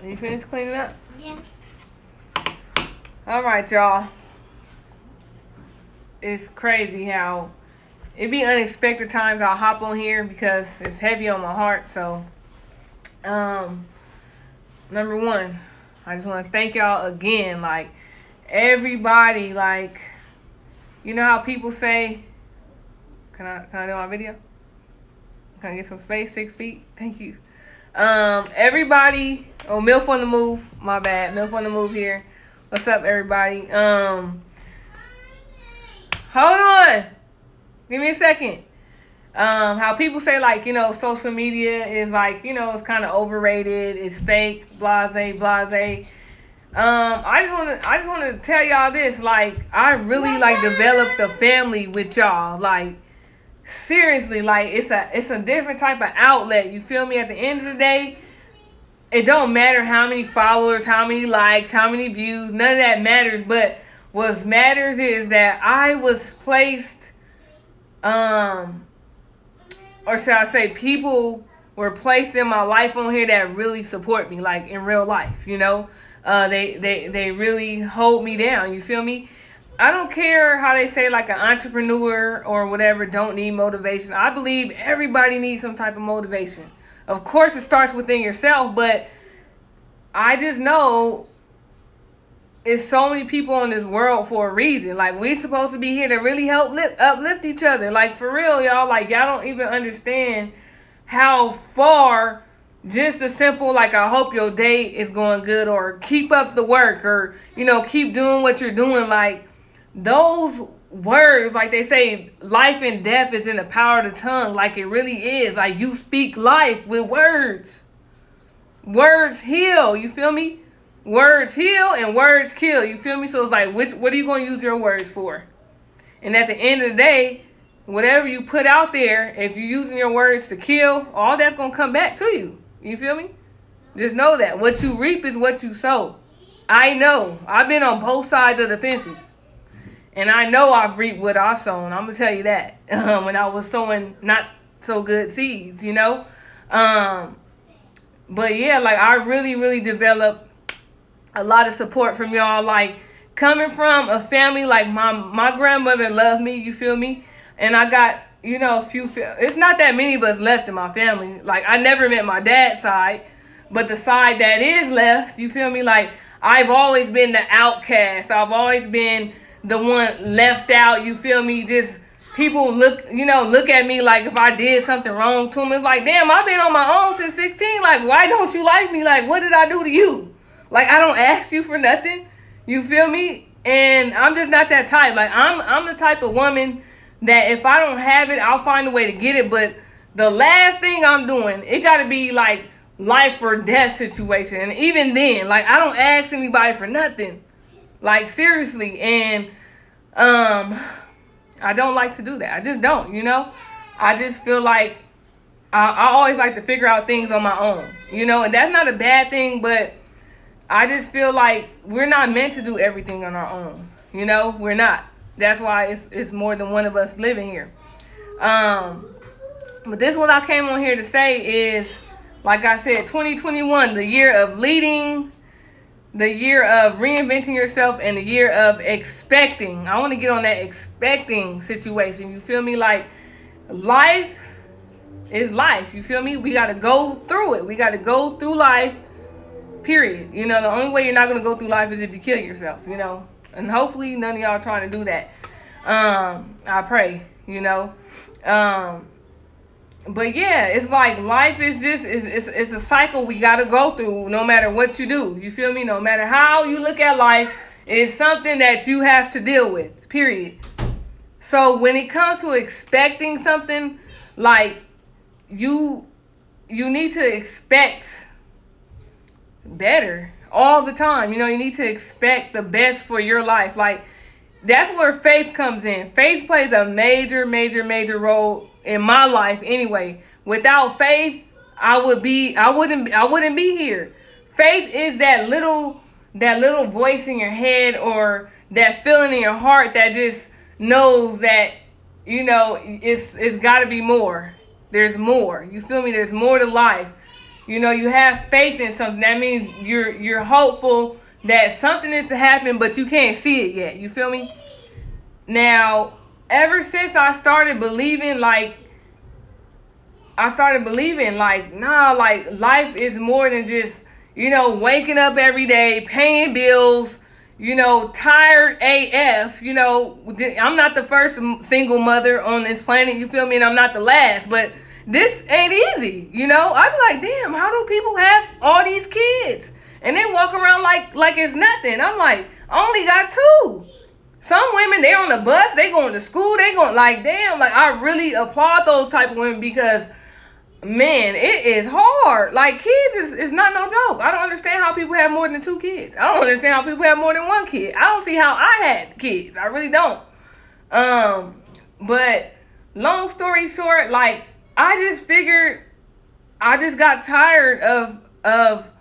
You finished cleaning up? Yeah. All right, y'all. It's crazy how it be unexpected times I'll hop on here because it's heavy on my heart. So, number one, I just want to thank y'all again. Like, everybody, like, you know how people say, can I do my video? Can I get some space? 6 feet? Thank you. Everybody, M.I.L.F on the move. My bad. M.I.L.F on the move here. What's up, everybody? Hold on. Give me a second. How people say, like, you know, social media is like, you know, it's kind of overrated. It's fake, blase, blase. I just want to tell y'all this. Like, I really like developed a family with y'all. Like, seriously, like, it's a different type of outlet. You feel me? At the end of the day, it don't matter how many followers, how many likes, how many views. None of that matters. But what matters is that I was placed, or should I say, people were placed in my life on here that really support me, like in real life. You know, they really hold me down. You feel me? I don't care how they say, like, an entrepreneur or whatever don't need motivation. I believe everybody needs some type of motivation. Of course, it starts within yourself, but I just know it's so many people in this world for a reason. Like, we supposed to be here to really help uplift each other. Like, for real, y'all. Like, y'all don't even understand how far just a simple, like, I hope your day is going good, or keep up the work, or, you know, keep doing what you're doing. Like, those words, like they say, life and death is in the power of the tongue. Like, it really is. Like, you speak life with words. Words heal. You feel me? Words heal and words kill. You feel me? So it's like, what are you going to use your words for? And at the end of the day, whatever you put out there, if you're using your words to kill, all that's going to come back to you. You feel me? Just know that. What you reap is what you sow. I know. I've been on both sides of the fences. And I know I've reaped what I've sown. I'm going to tell you that. When I was sowing not so good seeds, you know. But yeah, like, I really, really developed a lot of support from y'all. Like, coming from a family, like, my grandmother loved me, you feel me? And I got, you know, it's not that many of us left in my family. Like, I never met my dad's side, but the side that is left, you feel me? Like, I've always been the outcast. I've always been the one left out, you feel me? Just people look at me like if I did something wrong to them. It's like, damn, I've been on my own since 16. Like, why don't you like me? Like, what did I do to you? Like, I don't ask you for nothing. You feel me? And I'm just not that type. Like, I'm the type of woman that if I don't have it, I'll find a way to get it. But the last thing I'm doing, it got to be like life or death situation. And even then, like, I don't ask anybody for nothing. Like, seriously. And I don't like to do that. I just don't, you know. I just feel like I always like to figure out things on my own, you know. And that's not a bad thing, but I just feel like we're not meant to do everything on our own, you know. We're not. That's why it's more than one of us living here. But this what I came on here to say is, like I said, 2021, the year of leading, the year of reinventing yourself, and the year of expecting. I want to get on that expecting situation. You feel me? Like, life is life. You feel me? We got to go through it. We got to go through life, period. You know, the only way you're not going to go through life is if you kill yourself, you know. And hopefully none of y'all trying to do that. I pray, you know. But yeah, it's like life is just, it's a cycle we got to go through no matter what you do. You feel me? No matter how you look at life, it's something that you have to deal with, period. So when it comes to expecting something, like, you need to expect better all the time. You know, you need to expect the best for your life. Like, that's where faith comes in. Faith plays a major, major, major role in my life anyway. Without faith, I wouldn't be here. Faith is that little voice in your head, or that feeling in your heart that just knows that, you know, it's got to be more. There's more. You feel me? There's more to life. You know, you have faith in something. That means you're hopeful that something is to happen, but you can't see it yet. You feel me? Now, ever since I started believing, nah, like life is more than just, you know, waking up every day, paying bills, you know, tired AF, you know. I'm not the first single mother on this planet, you feel me? And I'm not the last, but this ain't easy, you know. I be like, damn, how do people have all these kids? And they walk around like it's nothing. I'm like, I only got 2. Some women, they're on the bus, they going to school, they going, like, damn, like, I really applaud those type of women because, man, it is hard. Like, kids is not no joke. I don't understand how people have more than 2 kids. I don't understand how people have more than 1 kid. I don't see how I had kids. I really don't. But long story short, like, I just figured, I just got tired of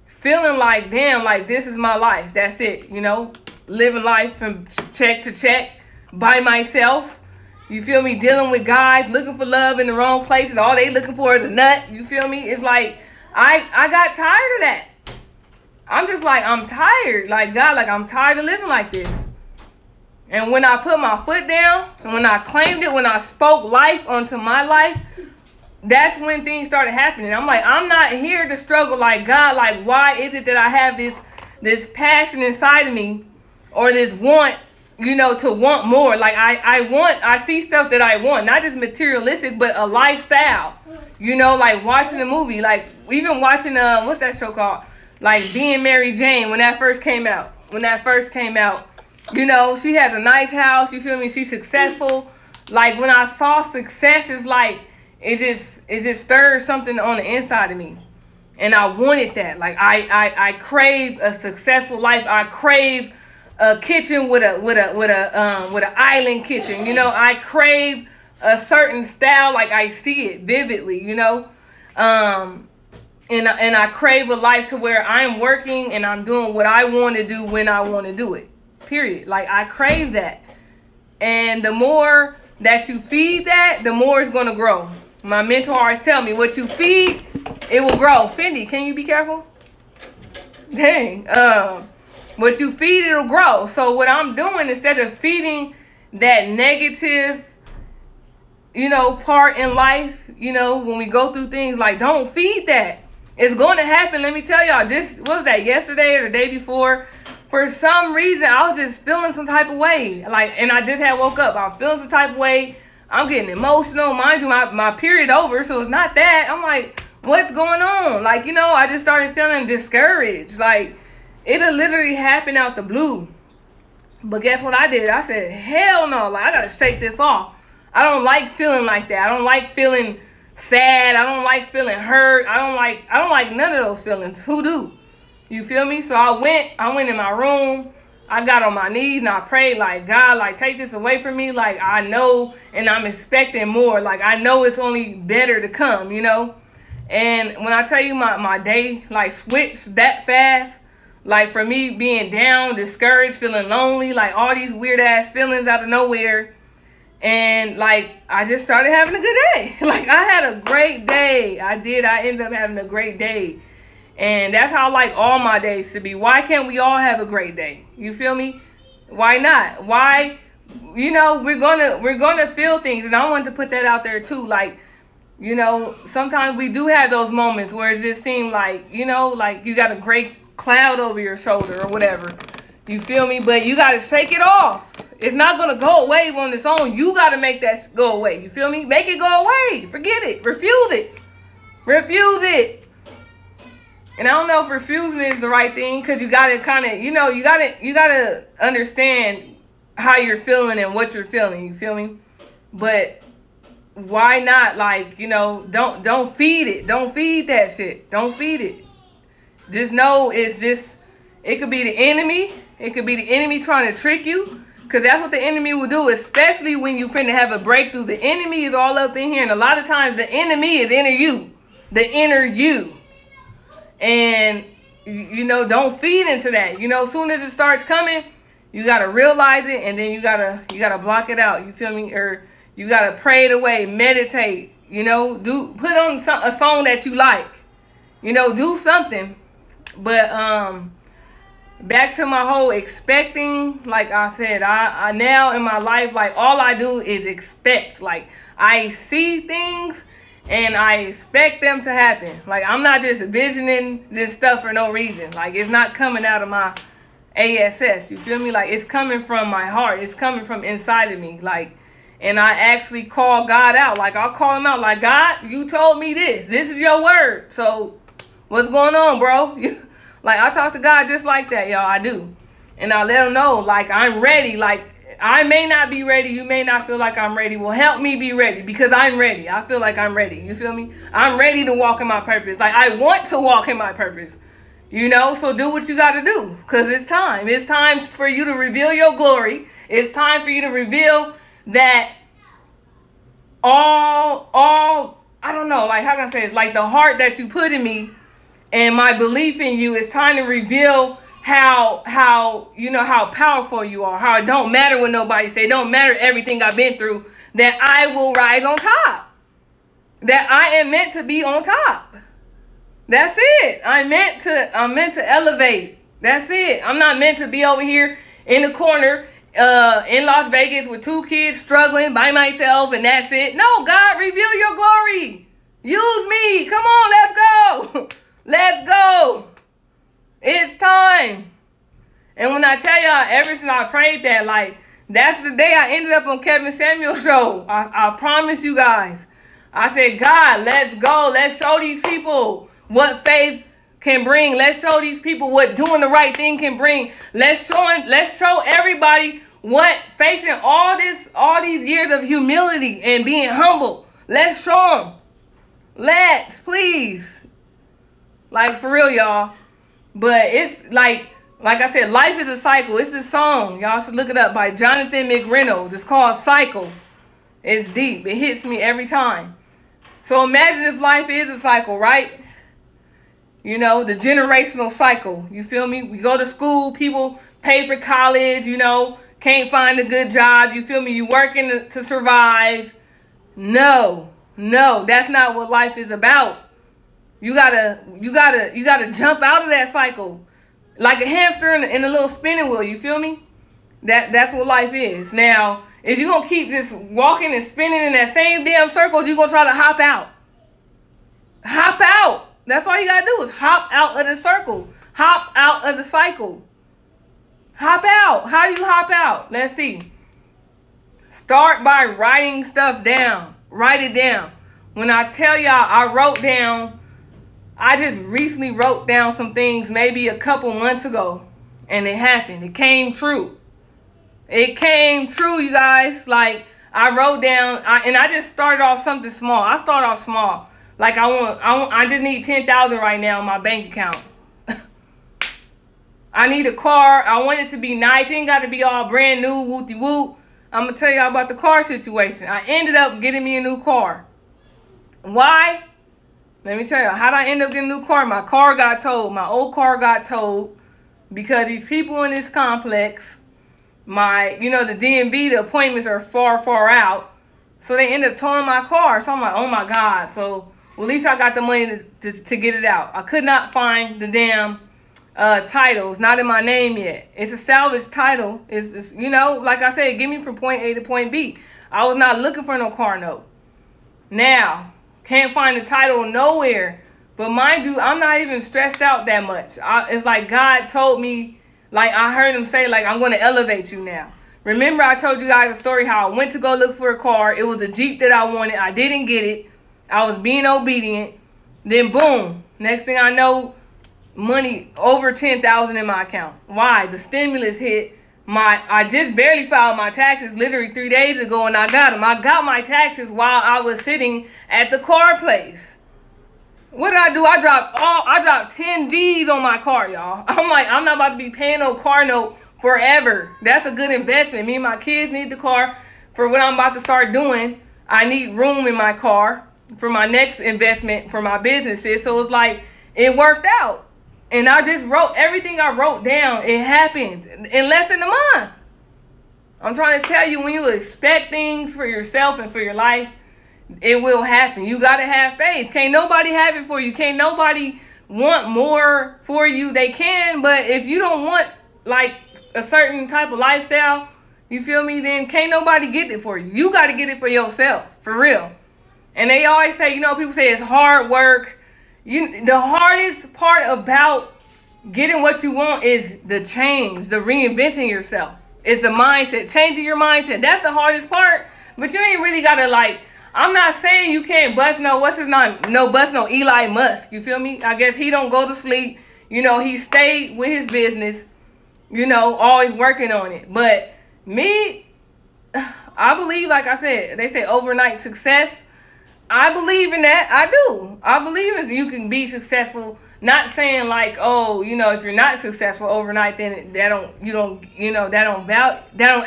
feeling like, damn, like, this is my life. That's it, you know? Living life from check to check by myself. You feel me? Dealing with guys looking for love in the wrong places. All they looking for is a nut. You feel me? It's like, I got tired of that. I'm just like, I'm tired. Like, God, like, I'm tired of living like this. And when I put my foot down, and when I claimed it, when I spoke life onto my life, that's when things started happening. I'm like, I'm not here to struggle. Like, God, like, why is it that I have this passion inside of me, or this want, you know, to want more? Like, I see stuff that I want, not just materialistic, but a lifestyle, you know, like watching a movie, like even watching, what's that show called? Like Being Mary Jane, when that first came out, you know, she has a nice house, you feel me? She's successful. Like, when I saw success, it's like, it just stirred something on the inside of me. And I wanted that. Like, I crave a successful life. I crave a kitchen with an island kitchen. You know, I crave a certain style. Like, I see it vividly, you know. And I crave a life to where I'm working and I'm doing what I want to do when I want to do it. Period. Like, I crave that. And the more that you feed that, the more it's going to grow. My mentors tell me, what you feed, it will grow. Fendi, can you be careful? Dang. What you feed, it'll grow. So what I'm doing, instead of feeding that negative, you know, part in life, you know, when we go through things, like, don't feed that. It's going to happen. Let me tell y'all, just, what was that, yesterday or the day before? For some reason, I was just feeling some type of way. Like, and I just had woke up. I was feeling some type of way. I'm getting emotional. Mind you, my period over, so it's not that. I'm like, what's going on? Like, you know, I just started feeling discouraged. Like, it'll literally happen out the blue. But guess what I did? I said, hell no. Like, I got to shake this off. I don't like feeling like that. I don't like feeling sad. I don't like feeling hurt. I don't like none of those feelings. Who do? You feel me? So I went in my room. I got on my knees and I prayed, like, God, like, take this away from me. Like, I know, and I'm expecting more. Like, I know it's only better to come, you know? And when I tell you my day, like, switched that fast, like, for me being down, discouraged, feeling lonely, like, all these weird-ass feelings out of nowhere. And, like, I just started having a good day. Like, I had a great day. I did. I ended up having a great day. And that's how I like all my days to be. Why can't we all have a great day? You feel me? Why not? Why, you know, we're gonna feel things. And I wanted to put that out there too. Like, you know, sometimes we do have those moments where it just seems like, you know, like you got a great cloud over your shoulder or whatever. You feel me? But you got to shake it off. It's not going to go away on its own. You got to make that go away. You feel me? Make it go away. Forget it. Refuse it. Refuse it. And I don't know if refusing is the right thing, because you got to kind of, you know, you got to understand how you're feeling and what you're feeling. You feel me? But why not, like, you know, don't feed it. Don't feed that shit. Don't feed it. Just know it's just, it could be the enemy. It could be the enemy trying to trick you, because that's what the enemy will do, especially when you finna have a breakthrough. The enemy is all up in here, and a lot of times the enemy is inner you. The inner you. And, you know, don't feed into that. You know, as soon as it starts coming, you got to realize it, and then you got to block it out. You feel me? Or you got to pray it away, meditate, you know, put on a song that you like. do something. But back to my whole expecting, like I said, I now in my life, like all I do is expect. Like I see things and I expect them to happen. Like I'm not just visioning this stuff for no reason. Like it's not coming out of my ASS. You feel me? Like it's coming from my heart. It's coming from inside of me. Like, and I actually call God out. Like I'll call him out. Like, God, you told me this. This is your word. So what's going on, bro? Like I talk to God just like that, y'all. I do. And I let him know, like, I'm ready. Like I may not be ready. You may not feel like I'm ready. Well, help me be ready because I'm ready. I feel like I'm ready. You feel me? I'm ready to walk in my purpose. Like I want to walk in my purpose. So do what you got to do because it's time. It's time for you to reveal your glory. It's time for you to reveal that all, I don't know, like how can I say it? It's like the heart that you put in me and my belief in you. It's time to reveal how powerful you are, how it don't matter what nobody say, it don't matter everything I've been through, that I will rise on top, that I am meant to be on top. That's it. I'm meant to elevate. That's it. I'm not meant to be over here in the corner in Las Vegas with 2 kids struggling by myself and that's it. No, God, reveal your glory. Use me. Come on, let's go. Let's go. It's time. And when I tell y'all, ever since I prayed that, like, that's the day I ended up on Kevin Samuel's show. I promise you guys. I said, God, let's go. Let's show these people what faith can bring. Let's show these people what doing the right thing can bring. Let's show everybody what facing all these years of humility and being humble. Let's show them. Let's, please. Like, for real, y'all. But it's like I said, life is a cycle. It's a song. Y'all should look it up by Jonathan McReynolds. It's called Cycle. It's deep. It hits me every time. So imagine if life is a cycle, right? The generational cycle. You feel me? We go to school, people pay for college, can't find a good job. You feel me? You working to survive. No, that's not what life is about. You gotta jump out of that cycle. Like a hamster in a little spinning wheel, you feel me? That's what life is. Now, is you gonna keep just walking and spinning in that same damn circle, or you gonna try to hop out? Hop out. That's all you gotta do is hop out of the circle. Hop out of the cycle. Hop out. How do you hop out? Let's see. Start by writing stuff down. Write it down. When I tell y'all, I just recently wrote down some things maybe a couple months ago. And it happened. It came true. It came true, you guys. Like, I wrote down, and I just started off something small. I started off small. Like, I just need $10,000 right now in my bank account. I need a car. I want it to be nice. It ain't got to be all brand new, whoop-de-whoop. I'm going to tell y'all about the car situation. I ended up getting me a new car. Why? Let me tell you. How did I end up getting a new car? My car got towed. My old car got towed because these people in this complex, the DMV, the appointments are far, far out. So they ended up towing my car. So I'm like, oh, my God. So at least I got the money to get it out. I could not find the damn title. It's not in my name yet. It's a salvage title. It's like I said, get me from point A to point B. I was not looking for no car note. Now, can't find the title nowhere. But mind you, I'm not even stressed out that much. It's like God told me, like I heard him say, like, I'm going to elevate you now. Remember I told you guys a story how I went to go look for a car. It was a Jeep that I wanted. I didn't get it. I was being obedient. Then boom, next thing I know, money over $10,000 in my account. Why? The stimulus hit. I just barely filed my taxes literally 3 days ago, and I got them. I got my taxes while I was sitting at the car place. What did I do? I dropped 10 G's on my car, y'all. I'm like, I'm not about to be paying no car note forever. That's a good investment. Me and my kids need the car for what I'm about to start doing. I need room in my car for my next investment for my businesses. So it's like, it worked out. And I just wrote everything I wrote down. It happened in less than a month. I'm trying to tell you, when you expect things for yourself and for your life, it will happen. You got to have faith. Can't nobody have it for you. Can't nobody want more for you, they can. But if you don't want like a certain type of lifestyle, you feel me, then can't nobody get it for you. You got to get it for yourself, for real. And they always say, you know, people say it's hard work. The hardest part about getting what you want is the change, the reinventing yourself. It's the mindset, changing your mindset. That's the hardest part. But you ain't really got to like, I'm not saying you can't bust no Eli Musk. You feel me? I guess he don't go to sleep. You know, he stayed with his business, you know, always working on it. But me, I believe, like I said, they say overnight success. I believe in that. I do. I believe in you can be successful. Not saying like, oh, you know, if you're not successful overnight, then that don't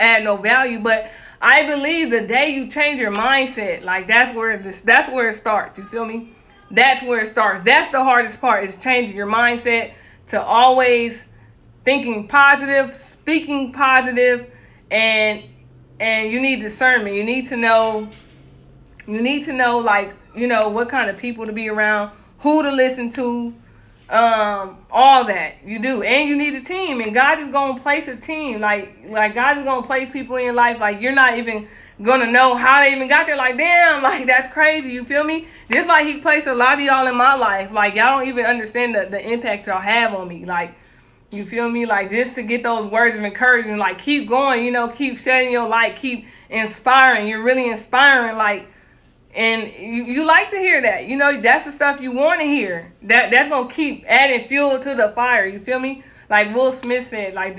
add no value. But I believe the day you change your mindset, like that's where it starts. You feel me? That's where it starts. That's the hardest part, is changing your mindset to always thinking positive, speaking positive, and you need discernment. You need to know, like, you know, what kind of people to be around, who to listen to, all that you do. And you need a team, and God is going to place a team. Like God is going to place people in your life. Like, you're not even going to know how they even got there. Like, damn, like, that's crazy. You feel me? Just like he placed a lot of y'all in my life. Like, y'all don't even understand the impact y'all have on me. Like, you feel me? Like, just to get those words of encouragement, like, keep going, you know, keep shedding your light, keep inspiring. You're really inspiring, like, and you like to hear that. You know, that's the stuff you want to hear. That's going to keep adding fuel to the fire. You feel me? Like Will Smith said, like,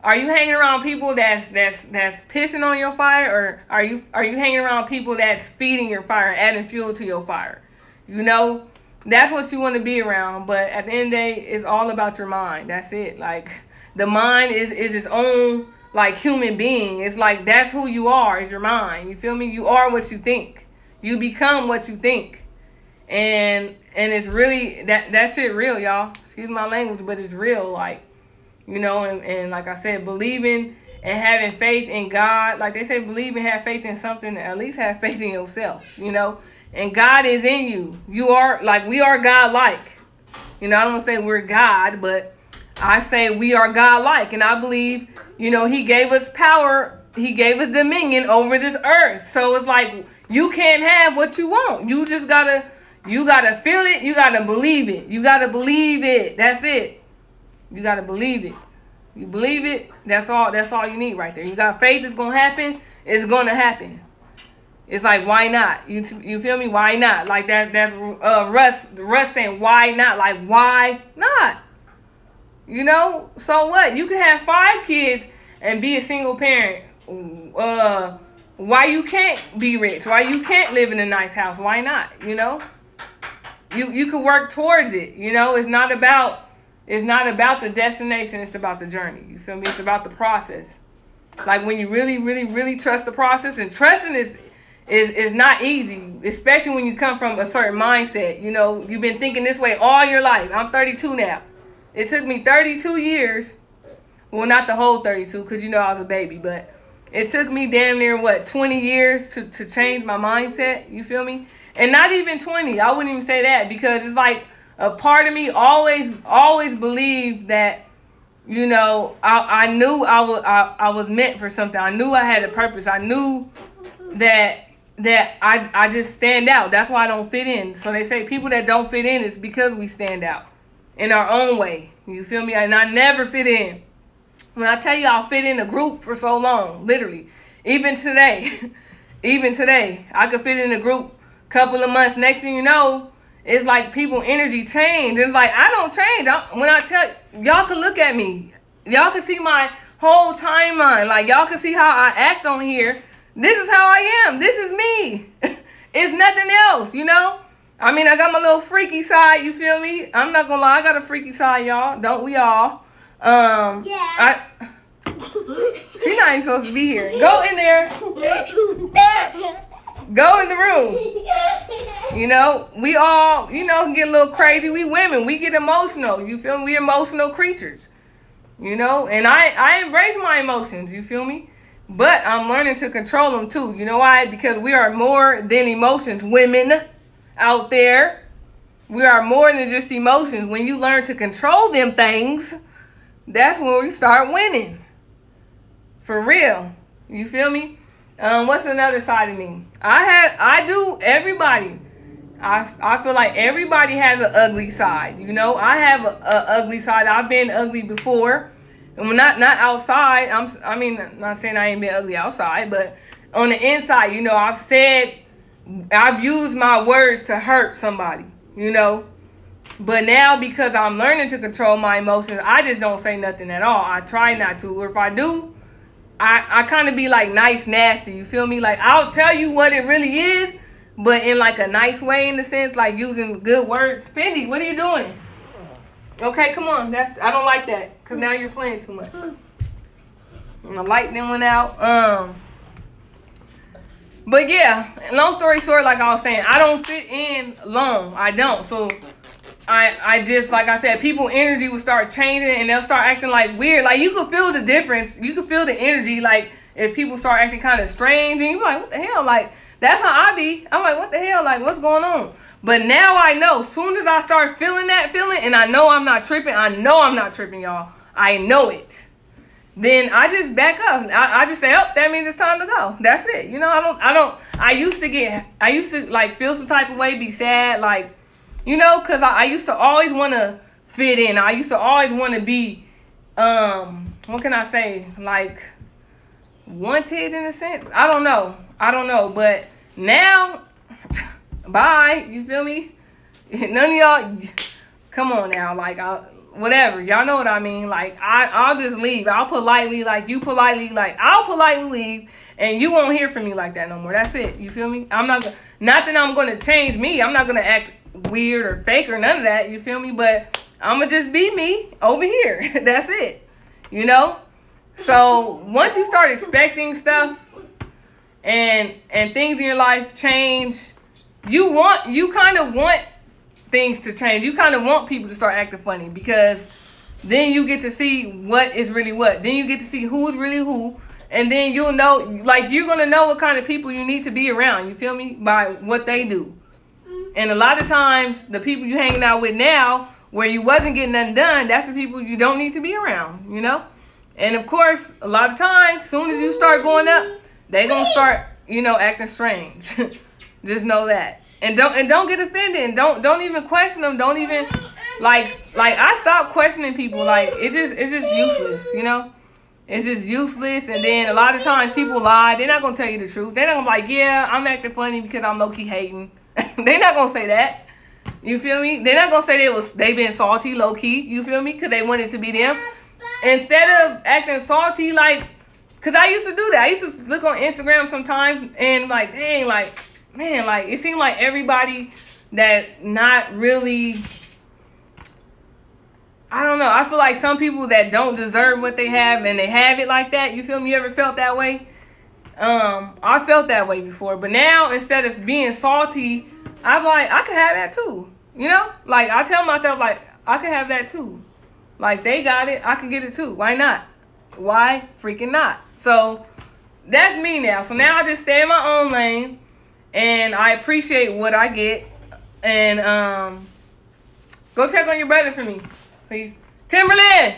are you hanging around people that's pissing on your fire, or are you hanging around people that's feeding your fire, adding fuel to your fire? You know, that's what you want to be around. But at the end of the day, it's all about your mind. That's it. Like, the mind is its own, like, human being. It's like, that's who you are, is your mind. You feel me? You are what you think. You become what you think. And it's really, that shit real, y'all. Excuse my language, but it's real. Like, you know, and like I said, believing and having faith in God. Like they say, believe and have faith in something, at least have faith in yourself, you know. And God is in you. You are, like, we are God-like. You know, I don't want to say we're God, but I say we are God-like. And I believe, you know, he gave us power. He gave us dominion over this earth. So it's like, you can't have what you want. You just gotta feel it. You gotta believe it. You gotta believe it. That's it. You gotta believe it. You believe it. That's all you need right there. You got faith. It's gonna happen. It's gonna happen. It's like, why not? You feel me? Why not? Like that's Russ saying, why not? Like, why not? You know? So what? You can have 5 kids and be a single parent. Why you can't be rich? Why you can't live in a nice house? Why not? You know? You can work towards it. You know, it's not about the destination, it's about the journey. You feel me? It's about the process. Like, when you really, really, really trust the process, and trusting is not easy, especially when you come from a certain mindset. You know, you've been thinking this way all your life. I'm 32 now. It took me 32 years. Well, not the whole 32, because, you know, I was a baby, but it took me damn near, 20 years to change my mindset. You feel me? And not even 20. I wouldn't even say that, because it's like a part of me always believed that, you know, I knew I was meant for something. I knew I had a purpose. I knew that I just stand out. That's why I don't fit in. So they say people that don't fit in is because we stand out in our own way. You feel me? And I never fit in. When I tell you I'll fit in a group for so long, literally, even today, I could fit in a group a couple of months. Next thing you know, it's like people energy change. It's like, I don't change. When I tell y'all, can look at me. Y'all can see my whole timeline. Like, y'all can see how I act on here. This is how I am. This is me. It's nothing else, you know? I mean, I got my little freaky side, you feel me? I'm not gonna lie, I got a freaky side, y'all. Don't we all? Yeah. She's not even supposed to be here. Go in there. Go in the room. You know, we all, you know, get a little crazy. We women, we get emotional. You feel me? We emotional creatures. You know, and I embrace my emotions. You feel me? But I'm learning to control them too. You know why? Because we are more than emotions, women out there. We are more than just emotions. When you learn to control them things, that's when we start winning. For real. You feel me? What's another side of me? Everybody. I feel like everybody has an ugly side. You know, I have a ugly side. I've been ugly before. And not outside. Not saying I ain't been ugly outside, but on the inside, you know, I've used my words to hurt somebody, you know. But now, because I'm learning to control my emotions, I just don't say nothing at all. I try not to. Or if I do, I kind of be like nice, nasty. You feel me? Like, I'll tell you what it really is, but in like a nice way, in the sense, like using good words. Fendi, what are you doing? Okay, come on. I don't like that, because now you're playing too much. And the light then went out. But yeah, long story short, like I was saying, I don't fit in alone. I don't. So I just, like I said, people energy will start changing and they'll start acting like weird. Like, you can feel the difference. You can feel the energy. Like, if people start acting kind of strange and you're like, what the hell? Like, that's how I be. I'm like, what the hell? Like, what's going on? But now I know. As soon as I start feeling that feeling, and I know I'm not tripping. I know I'm not tripping, y'all. I know it. Then I just back up. I just say, oh, that means it's time to go. That's it. You know, I used to like feel some type of way, be sad, like, you know, because I used to always want to fit in. I used to always want to be, what can I say? Like, wanted in a sense. I don't know. But now, bye. You feel me? None of y'all, come on now. Like, whatever. Y'all know what I mean. Like, I'll just leave. I'll politely, like, you politely, like, I'll politely leave, and you won't hear from me like that no more. That's it. You feel me? Not that I'm going to change me. I'm not going to act weird or fake or none of that. You feel me? But I'm going to just be me over here. That's it. You know? So, once you start expecting stuff and things in your life change, you kind of want things to change. You kind of want people to start acting funny, because then you get to see what is really what. Then you get to see who is really who, and then you'll know, like, you're gonna know what kind of people you need to be around. You feel me? By what they do. And a lot of times, the people you hanging out with now, where you wasn't getting nothing done, that's the people you don't need to be around. You know. And of course, a lot of times, soon as you start going up, they gonna start, you know, acting strange. Just know that. And don't get offended, and don't even question them. Don't even like I stopped questioning people. Like, it's just useless, you know? It's just useless. And then a lot of times people lie. They're not gonna tell you the truth. They're not gonna be like, yeah, I'm acting funny because I'm low-key hating. They're not gonna say that. You feel me? They're not gonna say they been salty low-key, you feel me? Because they wanted to be them. Instead of acting salty, like, because I used to do that. I used to look on Instagram sometimes and like, dang, like, man, like, it seemed like everybody that not really, I don't know. I feel like some people that don't deserve what they have, and they have it like that. You feel me? You ever felt that way? I felt that way before. But now, instead of being salty, I'm like, I could have that too. You know? Like, I tell myself, like, I could have that too. Like, they got it, I can get it too. Why not? Why freaking not? So, that's me now. So now I just stay in my own lane. And I appreciate what I get. And go check on your brother for me, please. Timberland!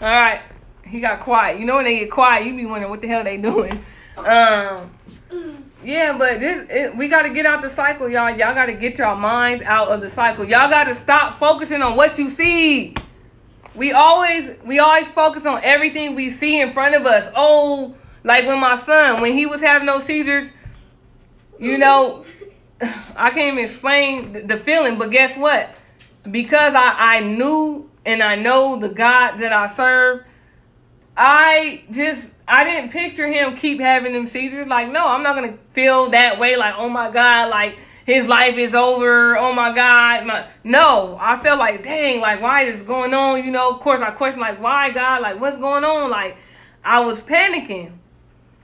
All right. He got quiet. You know when they get quiet, you be wondering what the hell they doing. Yeah, but we got to get out the cycle, y'all. Y'all got to get y'all minds out of the cycle. Y'all got to stop focusing on what you see. We always focus on everything we see in front of us. Oh, like when my son, when he was having those seizures, you know, I can't even explain the feeling, but guess what? Because I knew and I know the God that I serve, I didn't picture him keep having them seizures. Like, no, I'm not going to feel that way. Like, oh my God, like his life is over. Oh my God. No, I felt like, dang, like, why is this going on? You know, of course I questioned, like, why, God? Like, what's going on? Like, I was panicking.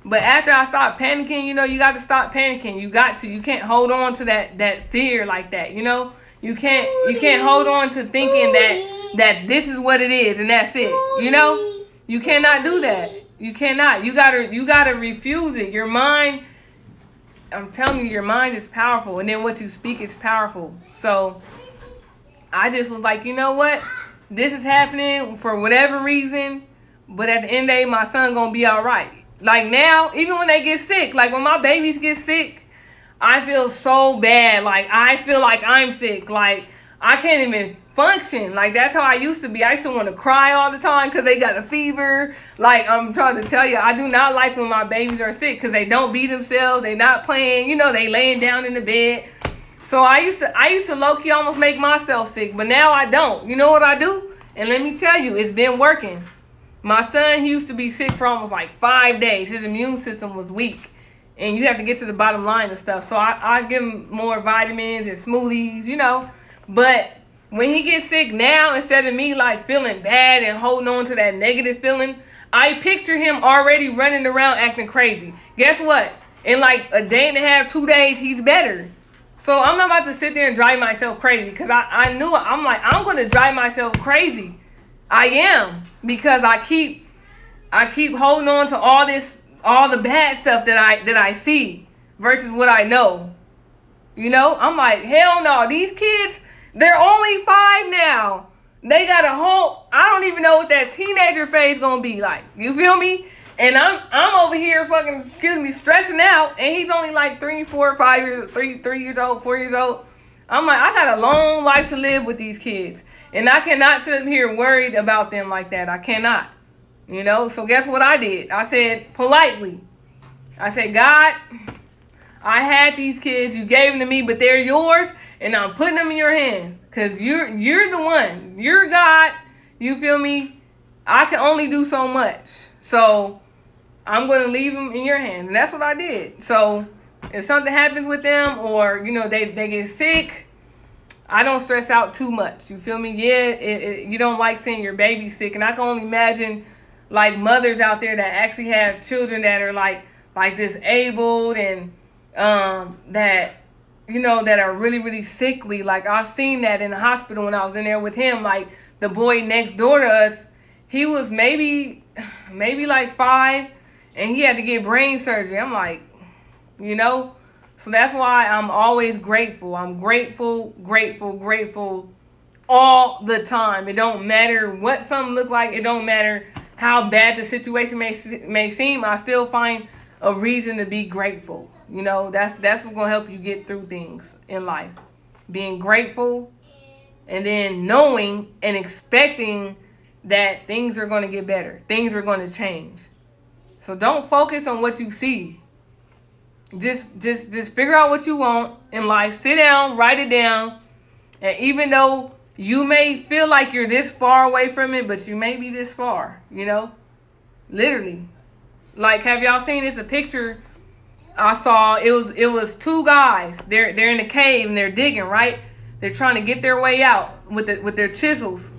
But after I stopped panicking, you know, you got to stop panicking. You got to. You can't hold on to that fear like that, you know? You can't hold on to thinking that this is what it is and that's it, you know? You cannot do that. You cannot. You gotta refuse it. Your mind I'm telling you, your mind is powerful, and then what you speak is powerful. So I just was like, you know what? This is happening for whatever reason, but at the end of the day, my son gonna be all right. Like now, even when they get sick, like when my babies get sick, I feel so bad. Like I feel like I'm sick. Like I can't even function. Like that's how I used to be. I used to want to cry all the time because they got a fever. Like I'm trying to tell you, I do not like when my babies are sick because they don't be themselves. They not playing. You know, they laying down in the bed. So I used to low-key almost make myself sick, but now I don't. You know what I do? And let me tell you, it's been working. My son, he used to be sick for almost like 5 days. His immune system was weak. And you have to get to the bottom line and stuff. So I give him more vitamins and smoothies, you know. But when he gets sick now, instead of me like feeling bad and holding on to that negative feeling, I picture him already running around acting crazy. Guess what? In like a day and a half, 2 days, he's better. So I'm not about to sit there and drive myself crazy because I knew I'm like, I'm going to drive myself crazy. I am, because I keep holding on to all the bad stuff that I see versus what I know. You know, I'm like, hell no, these kids, they're only 5 now. They got a whole, I don't even know what that teenager phase going to be like. You feel me? And I'm over here fucking, stressing out. And he's only like 3, 4, 5 years, 3 years old, 4 years old. I'm like, I got a long life to live with these kids. And I cannot sit here worried about them like that. I cannot. You know, so guess what I did? I said politely, I said, God, I had these kids. You gave them to me, but they're yours. And I'm putting them in your hand. Because you're the one. You're God. You feel me? I can only do so much. So I'm going to leave them in your hands. And that's what I did. So if something happens with them or, you know, they get sick, I don't stress out too much. You feel me? Yeah, you don't like seeing your baby sick. And I can only imagine, like, mothers out there that actually have children that are, like disabled and that, you know, that are really, really sickly. Like, I've seen that in the hospital when I was in there with him. Like, the boy next door to us, he was maybe like 5, and he had to get brain surgery. I'm like, you know, so that's why I'm always grateful. I'm grateful all the time. It don't matter what something look like. It don't matter how bad the situation may seem. I still find a reason to be grateful. You know, that's what's going to help you get through things in life. Being grateful and then knowing and expecting that things are going to get better. Things are going to change. So don't focus on what you see. Just figure out what you want in life. Sit down, write it down. And even though you may feel like you're this far away from it, but you may be this far, you know? Literally. Like, have y'all seen this? A picture I saw. It was 2 guys. They're in a cave and they're digging, right? They're trying to get their way out with their chisels.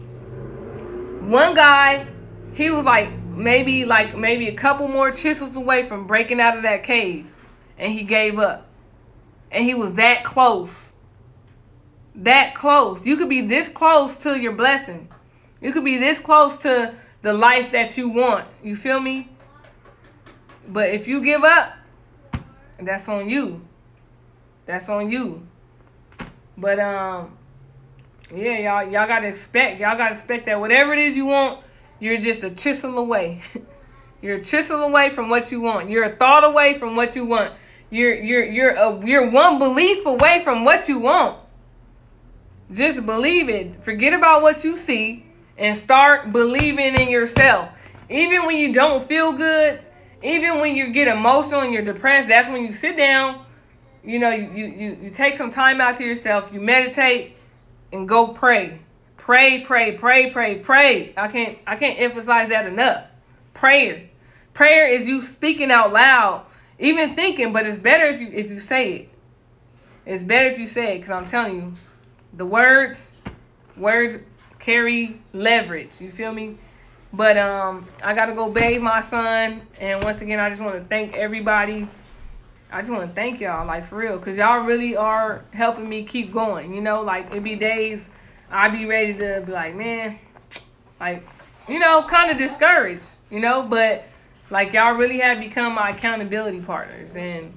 One guy, he was like maybe a couple more chisels away from breaking out of that cave. And he gave up. And he was that close. That close. You could be this close to your blessing. You could be this close to the life that you want. You feel me? But if you give up, that's on you. That's on you. But yeah, y'all gotta expect that whatever it is you want, you're just a chisel away. You're a chisel away from what you want. You're a thought away from what you want. You're one belief away from what you want. Just believe it. Forget about what you see and start believing in yourself. Even when you don't feel good, even when you get emotional and you're depressed, that's when you sit down, you know, you take some time out to yourself, you meditate and go pray. Pray. I can't emphasize that enough. Prayer. Prayer is you speaking out loud, even thinking, but it's better if you say it. It's better if you say it, because I'm telling you, the words carry leverage. You feel me? But I got to go bathe my son. And once again, I just want to thank everybody. I just want to thank y'all, like, for real, because y'all really are helping me keep going. You know, like, it be days I be ready to be like, man, like, you know, kind of discouraged, you know, but like, y'all really have become my accountability partners. And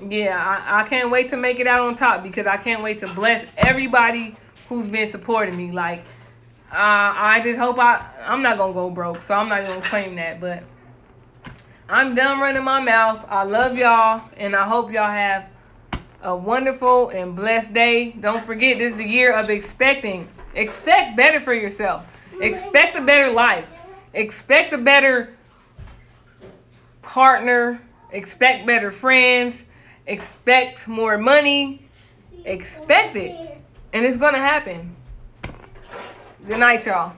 Yeah, I can't wait to make it out on top because I can't wait to bless everybody who's been supporting me. Like, I just hope I'm not going to go broke, so I'm not going to claim that. But I'm done running my mouth. I love y'all, and I hope y'all have a wonderful and blessed day. Don't forget, this is the year of expecting. Expect better for yourself. Expect a better life. Expect a better partner. Expect better friends. Expect more money. Expect it. And it's going to happen. Good night, y'all.